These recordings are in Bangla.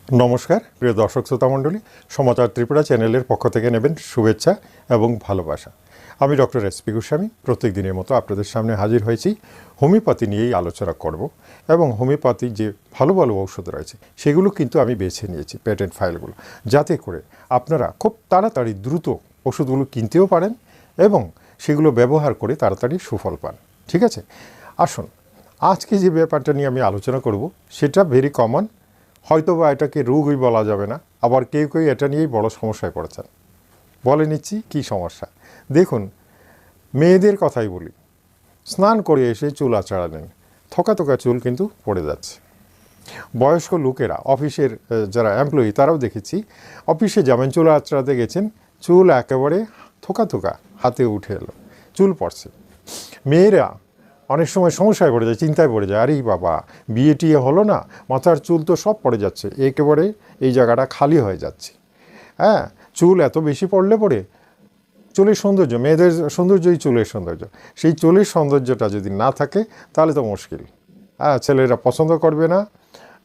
নমস্কার প্রিয় দর্শক শ্রোতা মণ্ডলী, সমাচার ত্রিপুরা চ্যানেলের পক্ষ থেকে নেবেন শুভেচ্ছা এবং ভালোবাসা। আমি ডক্টর SP গোস্বামী প্রত্যেক দিনের মতো আপনাদের সামনে হাজির হয়েছি। হোমিওপ্যাথি নিয়েই আলোচনা করব এবং হোমিওপ্যাথি যে ভালো ভালো ঔষধ রয়েছে সেগুলো কিন্তু আমি বেছে নিয়েছি, পেটেন্ট ফাইলগুলো, যাতে করে আপনারা খুব তাড়াতাড়ি দ্রুত ওষুধগুলো কিনতেও পারেন এবং সেগুলো ব্যবহার করে তাড়াতাড়ি সুফল পান। ঠিক আছে, আসুন আজকে যে ব্যাপারটা নিয়ে আমি আলোচনা করব সেটা ভেরি কমন। হয়তো বা এটাকে রোগই বলা যাবে না, আবার কেউ কেউ এটা নিয়েই বড় সমস্যায় পড়েছেন। বলে নিচ্ছি কী সমস্যা। দেখুন, মেয়েদের কথাই বলি, স্নান করে এসে চুল আঁচড়া নেন, থোকা থোকা চুল কিন্তু পড়ে যাচ্ছে। বয়স্ক লোকেরা, অফিসের যারা এমপ্লয়ি, তারাও দেখেছি অফিসে যাবেন, চুল আঁচড়াতে গেছেন, চুল একেবারে থোকা থোকা হাতে উঠে এলো, চুল পড়ছে। মেয়েরা অনেক সময় সমস্যায় পড়ে যায়, চিন্তায় পড়ে যায়, আরে বাবা বিয়ে টিয়ে হলো না, মাথার চুল তো সব পড়ে যাচ্ছে, একেবারে এই জায়গাটা খালি হয়ে যাচ্ছে। হ্যাঁ, চুল এত বেশি পড়লে পরে চুলের সৌন্দর্য, মেয়েদের সৌন্দর্যই চুলের সৌন্দর্য, সেই চুলের সৌন্দর্যটা যদি না থাকে তাহলে তো মুশকিল। হ্যাঁ, ছেলেরা পছন্দ করবে না,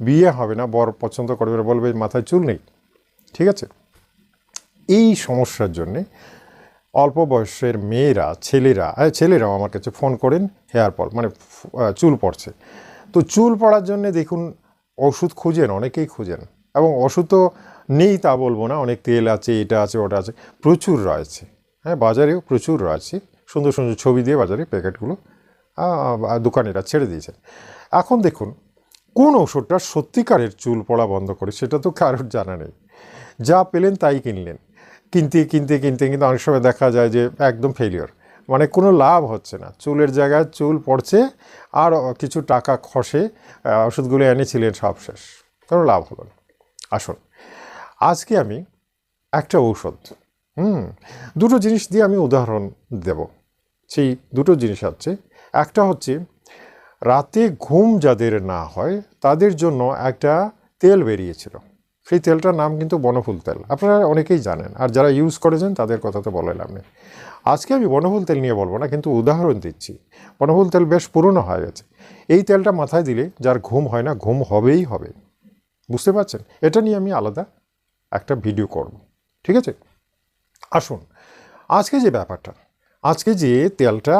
বিয়ে হবে না, বর পছন্দ করবে না, বলবে মাথায় চুল নেই। ঠিক আছে, এই সমস্যার জন্যে অল্প বয়সের মেয়েরা, ছেলেরাও আমার কাছে ফোন করেন, হেয়ার ফল মানে চুল পড়ছে। তো চুল পড়ার জন্যে দেখুন ওষুধ খুঁজেন, অনেকেই খুঁজেন, এবং ওষুধ তো নেই তা বলবো না, অনেক তেল আছে, এটা আছে, ওটা আছে, প্রচুর রয়েছে। হ্যাঁ, বাজারেও প্রচুর রয়েছে, সুন্দর সুন্দর ছবি দিয়ে বাজারে প্যাকেটগুলো দোকানিরা ছেড়ে দিয়েছেন। এখন দেখুন কোন ওষুধটা সত্যিকারের চুল পড়া বন্ধ করে সেটা তো কারোর জানা নেই। যা পেলেন তাই কিনলেন, কিনতে কিনতে কিনতে কিন্তু অনেক সময় দেখা যায় যে একদম ফেলিওর, মানে কোনো লাভ হচ্ছে না, চুলের জায়গায় চুল পড়ছে আর কিছু টাকা খসে, ওষুধগুলো এনেছিলেন সব শেষ, কোনো লাভ হলো না। আসুন আজকে আমি একটা ঔষধ, দুটো জিনিস দিয়ে আমি উদাহরণ দেব। সেই দুটো জিনিস হচ্ছে, একটা হচ্ছে রাতে ঘুম যাদের না হয় তাদের জন্য একটা তেল বেরিয়েছিল, সেই তেলটার নাম কিন্তু বনফুল তেল, আপনারা অনেকেই জানেন, আর যারা ইউজ করেছেন তাদের কথা তো বললাম না। আজকে আমি বনফুল তেল নিয়ে বলবো না, কিন্তু উদাহরণ দিচ্ছি। বনফুল তেল বেশ পুরনো হয়ে গেছে, এই তেলটা মাথায় দিলে যার ঘুম হয় না, ঘুম হবেই হবে, বুঝতে পারছেন? এটা নিয়ে আমি আলাদা একটা ভিডিও করব, ঠিক আছে? আসুন আজকে যে ব্যাপারটা, আজকে যে তেলটা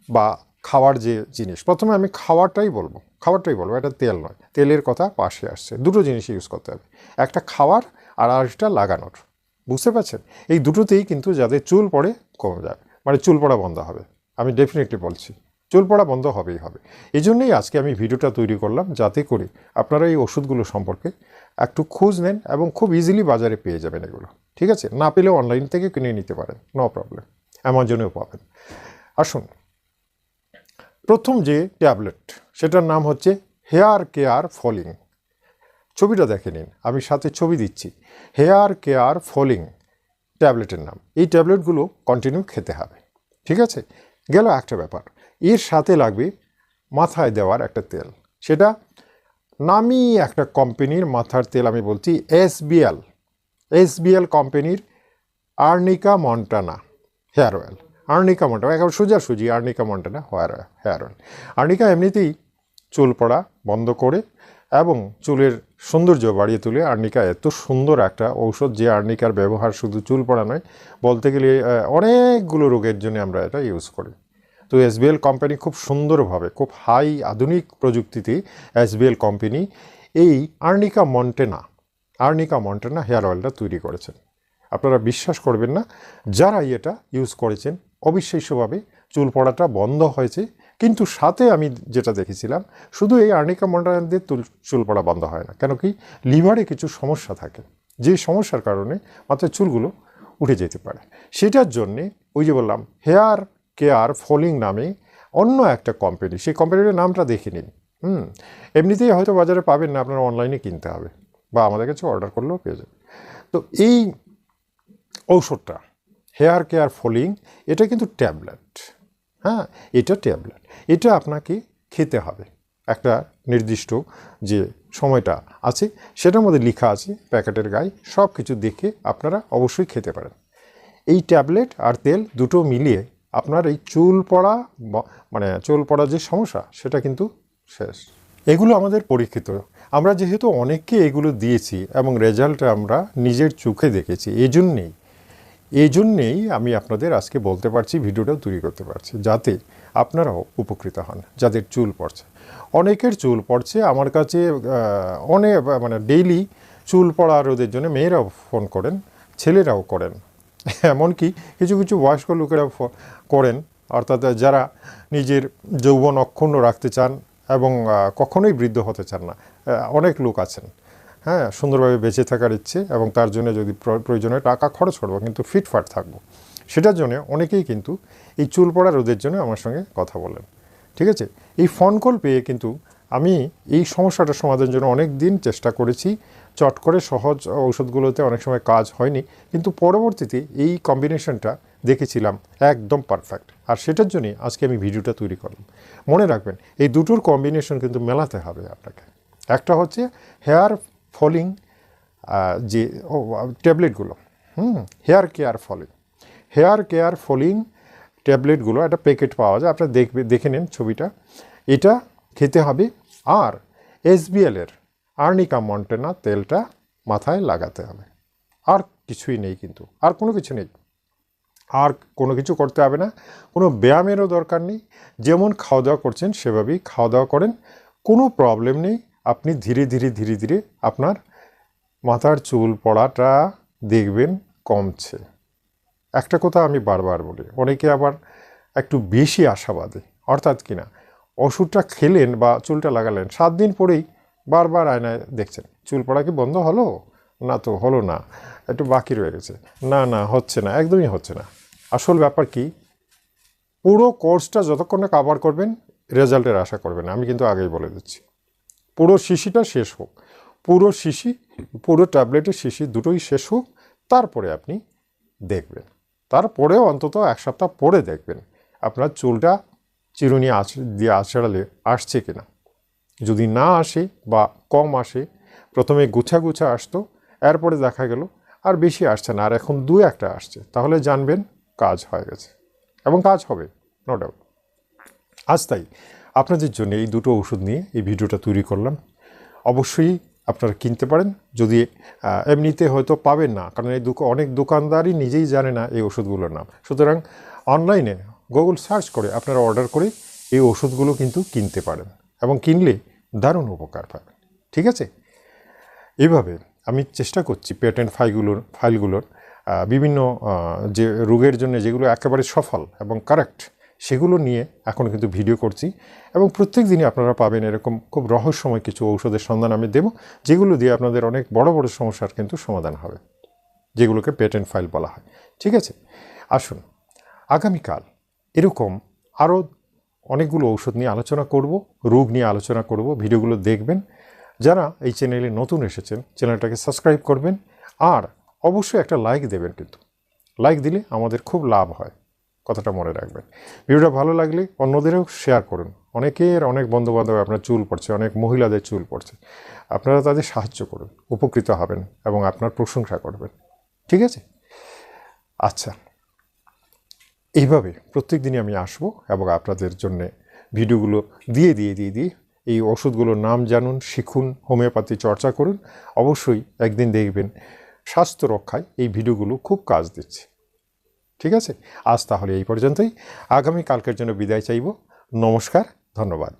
বা খাওয়ার যে জিনিস, প্রথমে আমি খাওয়ারটাই বলবো, এটা তেল নয়, তেলের কথা পাশে আসছে। দুটো জিনিস ইউজ করতে হবে, একটা খাওয়ার আর আরেকটা লাগানোর, বুঝতে পারছেন? এই দুটোতেই কিন্তু যাদের চুল পড়ে কমে যাবে, মানে চুল পড়া বন্ধ হবে। আমি ডেফিনেটলি বলছি চুল পড়া বন্ধ হবেই হবে। এই জন্যই আজকে আমি ভিডিওটা তৈরি করলাম, যাতে করে আপনারা এই ওষুধগুলো সম্পর্কে একটু খোঁজ নেন এবং খুব ইজিলি বাজারে পেয়ে যাবেন এগুলো। ঠিক আছে, না পেলেও অনলাইন থেকে কিনে নিতে পারেন, নো প্রবলেম, অ্যামাজনেও পাবেন। আসুন, প্রথম যে ট্যাবলেট সেটার নাম হচ্ছে হেয়ার কেয়ার ফলিং। ছবিটা দেখে নিন, আমি সাথে ছবি দিচ্ছি। হেয়ার কেয়ার ফলিং ট্যাবলেটের নাম। এই ট্যাবলেটগুলো কন্টিনিউ খেতে হবে, ঠিক আছে? গেল একটা ব্যাপার, এর সাথে লাগবে মাথায় দেওয়ার একটা তেল, সেটা নামি একটা কোম্পানির মাথার তেল, আমি বলছি এসবিএল কোম্পানির Arnica Montana hair oil. Arnica Montana একেবারে সোজাসুজি Arnica Montana hair oil. Arnica এমনিতেই চুল পড়া বন্ধ করে এবং চুলের সৌন্দর্য বাড়িয়ে তোলে। আর্নিকা এত সুন্দর একটা ঔষধ, যে আর্নিকার ব্যবহার শুধু চুল পড়া নয়, বলতে গেলে অনেকগুলো রোগের জন্য আমরা এটা ইউজ করি। তো এসবিএল কোম্পানি খুব সুন্দরভাবে, খুব হাই আধুনিক প্রযুক্তিতে এসবিএল কোম্পানি এই আর্নিকা মন্টেনা হেয়ার অয়েলটা তৈরি করেছেন। আপনারা বিশ্বাস করবেন না, যারা এটা ইউজ করেছেন অবিশ্বাস্যভাবে চুল পড়াটা বন্ধ হয়েছে। কিন্তু সাথে আমি যেটা দেখেছিলাম, শুধু এই আর্নিকা মন্টেনা দিয়ে চুল পড়া বন্ধ হয় না, কেন কি লিভারে কিছু সমস্যা থাকে, যে সমস্যার কারণে মাথার চুলগুলো উঠে যেতে পারে। সেটার জন্যে ওই যে বললাম হেয়ার কেয়ার ফলিং নামে অন্য একটা কোম্পানি, সেই কোম্পানির নামটা দেখে নিন। এমনিতেই হয়তো বাজারে পাবেন না, আপনারা অনলাইনে কিনতে হবে বা আমাদের কাছে অর্ডার করলেও পেয়ে যাবে। তো এই ঔষধটা হেয়ার কেয়ার ফলিং, এটা কিন্তু ট্যাবলেট। হ্যাঁ, এটা ট্যাবলেট, এটা আপনাকে খেতে হবে একটা নির্দিষ্ট যে সময়টা আছে, সেটার মধ্যে লেখা আছে প্যাকেটের গায়ে, সব কিছু দেখে আপনারা অবশ্যই খেতে পারেন। এই ট্যাবলেট আর তেল দুটো মিলিয়ে আপনার এই চুল পড়া, মানে চুল পড়া যে সমস্যা, সেটা কিন্তু শেষ। এগুলো আমাদের পরীক্ষিত। আমরা যেহেতু অনেককে এগুলো দিয়েছি এবং রেজাল্ট আমরা নিজের চোখে দেখেছি, এই জন্যেই আমি আপনাদের আজকে বলতে পারছি, ভিডিওটাও তৈরি করতে পারছি, যাতে আপনারাও উপকৃত হন। যাদের চুল পড়ছে, অনেকের চুল পড়ছে আমার কাছে, অনেক মানে ডেইলি চুল পড়া রোদের জন্য মেয়েরাও ফোন করেন, ছেলেরাও করেন, এমনকি কিছু কিছু বয়স্ক লোকেরাও করেন, অর্থাৎ যারা নিজের যৌবন অক্ষুণ্ণ রাখতে চান এবং কখনোই বৃদ্ধ হতে চান না। অনেক লোক আছেন, হ্যাঁ, সুন্দরভাবে বেঁচে থাকার ইচ্ছে এবং তার জন্য যদি প্রয়োজনে টাকা খরচ করবো কিন্তু ফিটফাট থাকবো, সেটার জন্য অনেকেই কিন্তু এই চুল পড়া রোদের জন্য আমার সঙ্গে কথা বলেন। ঠিক আছে, এই ফোন কল পেয়ে কিন্তু আমি এই সমস্যাটার সমাধানের জন্য অনেক দিন চেষ্টা করেছি। চট করে সহজ ঔষধগুলোতে অনেক সময় কাজ হয়নি, কিন্তু পরবর্তীতে এই কম্বিনেশনটা দেখেছিলাম একদম পারফেক্ট, আর সেটার জন্যই আজকে আমি ভিডিওটা তৈরি করলাম। মনে রাখবেন, এই দুটোর কম্বিনেশন কিন্তু মেলাতে হবে আপনাকে। একটা হচ্ছে হেয়ার ফলিং যে ট্যাবলেটগুলো, হেয়ার কেয়ার ফলিং ট্যাবলেটগুলো একটা প্যাকেট পাওয়া যায়, আপনারা দেখে নিন ছবিটা। এটা খেতে হবে, আর SBL-এর আর্নিকা মন্টেনা তেলটা মাথায় লাগাতে হবে। আর কিছুই নেই, কিন্তু আর কোনো কিছু নেই, আর কোনো কিছু করতে হবে না, কোনো ব্যায়ামেরও দরকার নেই। যেমন খাওয়া দাওয়া করছেন সেভাবেই খাওয়া দাওয়া করেন, কোনো প্রবলেম নেই। আপনি ধীরে ধীরে আপনার মাথার চুল পড়াটা দেখবেন কমছে। একটা কথা আমি বারবার বলি, অনেকে আবার একটু বেশি আশাবাদী, অর্থাৎ কিনা ওষুধটা খেলেন বা চুলটা লাগালেন, 7 দিন পরেই বারবার আয়নায় দেখছেন চুল পড়া কি বন্ধ হলো, না তো হলো না, একটু বাকি রয়ে গেছে, না হচ্ছে না, একদমই হচ্ছে না। আসল ব্যাপার কি, পুরো কোর্সটা যতক্ষণ না কাভার করবেন রেজাল্টের আশা করবেন না। আমি কিন্তু আগেই বলে দিচ্ছি, পুরো শিশিটা শেষ হোক, পুরো ট্যাবলেটের শিশি দুটোই শেষ হোক, তারপরে আপনি দেখবেন। তারপরেও অন্তত 1 সপ্তাহ পরে দেখবেন আপনার চুলটা চিরুনি দিয়ে আঁচড়ালে আসছে কিনা। যদি না আসে বা কম আসে, প্রথমে গুছা আসতো, এরপরে দেখা গেল আর বেশি আসছে না, আর এখন 2-1টা আসছে, তাহলে জানবেন কাজ হয়ে গেছে, এবং কাজ হবে, নো ডাউট। আজ তাই আপনাদের জন্য এই দুটো ওষুধ নিয়ে এই ভিডিওটা তৈরি করলাম। অবশ্যই আপনারা কিনতে পারেন, যদি এমনিতে হয়তো পাবেন না, কারণ এই অনেক দোকানদারই নিজেই জানে না এই ওষুধগুলোর নাম। সুতরাং অনলাইনে গুগল সার্চ করে আপনারা অর্ডার করে এই ওষুধগুলো কিন্তু কিনতে পারেন, এবং কিনলে দারুণ উপকার পাবেন। ঠিক আছে, এইভাবে আমি চেষ্টা করছি পেটেন্ট ফাইলগুলোর বিভিন্ন যে রোগের জন্য যেগুলো একেবারে সফল এবং কারেক্ট, সেগুলো নিয়ে এখন কিন্তু ভিডিও করছি, এবং প্রত্যেক দিনই আপনারা পাবেন এরকম খুব রহস্যময় কিছু ঔষধের সন্ধান আমি দেব, যেগুলো দিয়ে আপনাদের অনেক বড় সমস্যার কিন্তু সমাধান হবে, যেগুলোকে পেটেন্ট ফাইল বলা হয়। ঠিক আছে, আসুন আগামীকাল এরকম আরও অনেকগুলো ঔষধ নিয়ে আলোচনা করব, রোগ নিয়ে আলোচনা করব। ভিডিওগুলো দেখবেন। যারা এই চ্যানেলে নতুন এসেছেন, চ্যানেলটাকে সাবস্ক্রাইব করবেন, আর অবশ্যই একটা লাইক দেবেন, কিন্তু লাইক দিলে আমাদের খুব লাভ হয়, কথাটা মনে রাখবেন। ভিডিওটা ভালো লাগলে অন্যদেরও শেয়ার করুন। অনেক বন্ধুবান্ধব আপনার চুল পড়ছে, অনেক মহিলাদের চুল পড়ছে, আপনারা তাদের সাহায্য করুন, উপকৃত হবেন এবং আপনার প্রশংসা করবেন। ঠিক আছে, আচ্ছা, এইভাবে প্রত্যেক দিনই আমি আসবো এবং আপনাদের জন্যে ভিডিওগুলো দিয়ে এই ওষুধগুলোর নাম জানুন, শিখুন, হোমিওপ্যাথি চর্চা করুন। অবশ্যই একদিন দেখবেন স্বাস্থ্য রক্ষায় এই ভিডিওগুলো খুব কাজ দিচ্ছে। ঠিক আছে, আজ তাহলে এই পর্যন্তই। আগামী কালকের জন্য বিদায় চাইব। নমস্কার, ধন্যবাদ।